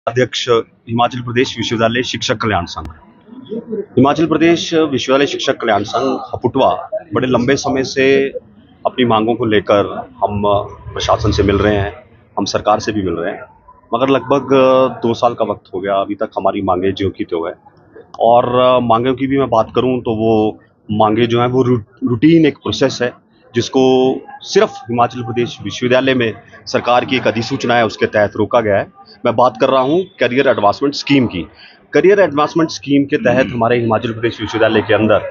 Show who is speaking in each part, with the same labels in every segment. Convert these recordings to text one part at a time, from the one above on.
Speaker 1: अध्यक्ष हिमाचल प्रदेश विश्वविद्यालय शिक्षक कल्याण संघ। हिमाचल प्रदेश विश्वविद्यालय शिक्षक कल्याण संघ हपुटवा बड़े लंबे समय से अपनी मांगों को लेकर हम प्रशासन से मिल रहे हैं, हम सरकार से भी मिल रहे हैं, मगर लगभग 2 साल का वक्त हो गया, अभी तक हमारी मांगें ज्यों की त्यों है। और मांगों की भी मैं बात करूं तो वो मांगें जो हैं वो रूटीन एक प्रोसेस है, जिसको सिर्फ हिमाचल प्रदेश विश्वविद्यालय में सरकार की एक अधिसूचना है उसके तहत रोका गया है। मैं बात कर रहा हूँ करियर एडवांसमेंट स्कीम की। करियर एडवांसमेंट स्कीम के तहत हमारे हिमाचल प्रदेश विश्वविद्यालय के अंदर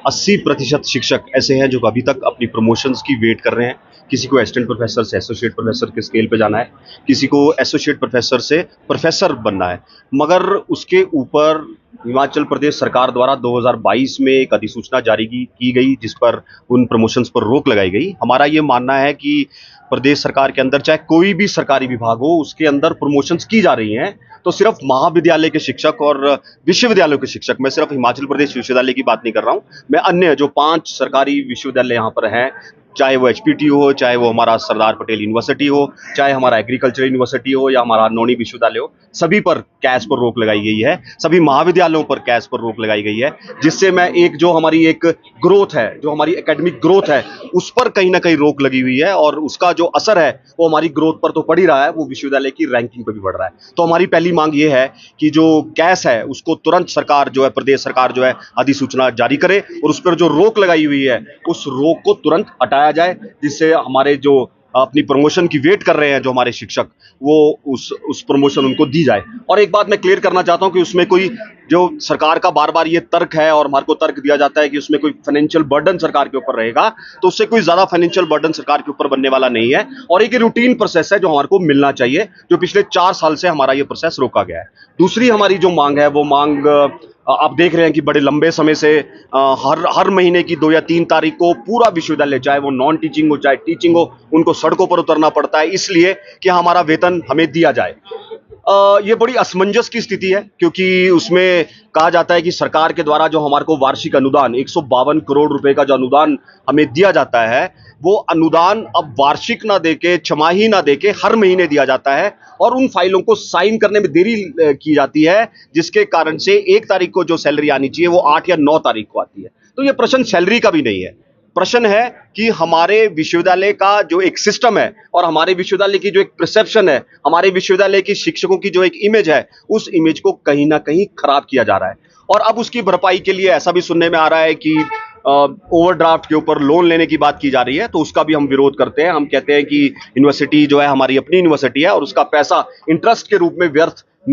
Speaker 1: 80% शिक्षक ऐसे हैं जो अभी तक अपनी प्रमोशंस की वेट कर रहे हैं। किसी को असिस्टेंट प्रोफेसर से एसोसिएट प्रोफेसर के स्केल पे जाना है, किसी को एसोसिएट प्रोफेसर से प्रोफेसर बनना है, मगर उसके ऊपर हिमाचल प्रदेश सरकार द्वारा 2022 में एक अधिसूचना जारी की गई जिस पर उन प्रमोशंस पर रोक लगाई गई। हमारा ये मानना है कि प्रदेश सरकार के अंदर चाहे कोई भी सरकारी विभाग हो, उसके अंदर प्रमोशंस की जा रही हैं तो सिर्फ महाविद्यालय के शिक्षक और विश्वविद्यालयों के शिक्षक, मैं सिर्फ हिमाचल प्रदेश विश्वविद्यालय की बात नहीं कर रहा हूं, मैं अन्य जो 5 सरकारी विश्वविद्यालय यहाँ पर हैं, चाहे वो एचपीटी हो, चाहे वो हमारा सरदार पटेल यूनिवर्सिटी हो, चाहे हमारा एग्रीकल्चर यूनिवर्सिटी हो या हमारा नौणी विश्वविद्यालय हो, सभी पर कैश पर रोक लगाई गई है। सभी महाविद्यालयों पर कैश पर रोक लगाई गई है, जिससे मैं जो हमारी एक ग्रोथ है, जो हमारी एकेडमिक ग्रोथ है, उस पर कहीं ना कहीं रोक लगी हुई है और उसका जो असर है वो हमारी ग्रोथ पर तो पड़ ही रहा है, वो विश्वविद्यालय की रैंकिंग पर भी बढ़ रहा है। तो हमारी पहली मांग ये है कि जो कैश है उसको तुरंत सरकार जो है, प्रदेश सरकार जो है, अधिसूचना जारी करे और उस पर जो रोक लगाई हुई है उस रोक को तुरंत हटाया जाए, जिससे हमारे जो अपनी प्रमोशन की वेट कर रहे हैं जो हमारे शिक्षक, वो उस प्रमोशन उनको दी जाए। और एक बात मैं क्लियर करना चाहता हूं कि उसमें कोई जो सरकार का बार बार ये तर्क है और हमारे को तर्क दिया जाता है कि उसमें कोई फाइनेंशियल बर्डन सरकार के ऊपर रहेगा, तो उससे कोई ज्यादा फाइनेंशियल बर्डन सरकार के ऊपर बनने वाला नहीं है और एक रूटीन प्रोसेस है जो हमारे को मिलना चाहिए, जो पिछले 4 साल से हमारा ये प्रोसेस रोका गया है। दूसरी हमारी जो मांग है वो मांग आप देख रहे हैं कि बड़े लंबे समय से हर महीने की 2 या 3 तारीख को पूरा विश्वविद्यालय, चाहे वो नॉन टीचिंग हो चाहे टीचिंग हो, उनको सड़कों पर उतरना पड़ता है इसलिए कि हमारा वेतन हमें दिया जाए। ये बड़ी असमंजस की स्थिति है, क्योंकि उसमें कहा जाता है कि सरकार के द्वारा जो हमारे को वार्षिक अनुदान 152 करोड़ रुपए का जो अनुदान हमें दिया जाता है, वो अनुदान अब वार्षिक ना देके, छमाही ना देके हर महीने दिया जाता है और उन फाइलों को साइन करने में देरी की जाती है, जिसके कारण से 1 तारीख को जो सैलरी आनी चाहिए वो 8 या 9 तारीख को आती है। तो ये प्रश्न सैलरी का भी नहीं है, प्रश्न है कि हमारे विश्वविद्यालय का जो एक सिस्टम है और हमारे विश्वविद्यालय की जो एक परसेप्शन है, हमारे विश्वविद्यालय की शिक्षकों की जो एक इमेज है, उस इमेज को कहीं ना कहीं खराब किया जा रहा है। और अब उसकी भरपाई के लिए ऐसा भी सुनने में आ रहा है कि ओवरड्राफ्ट के ऊपर लोन लेने की बात की जा रही है, तो उसका भी हम विरोध करते हैं। हम कहते हैं कि यूनिवर्सिटी जो है हमारी अपनी यूनिवर्सिटी है और उसका पैसा इंटरेस्ट के रूप में व्यर्थ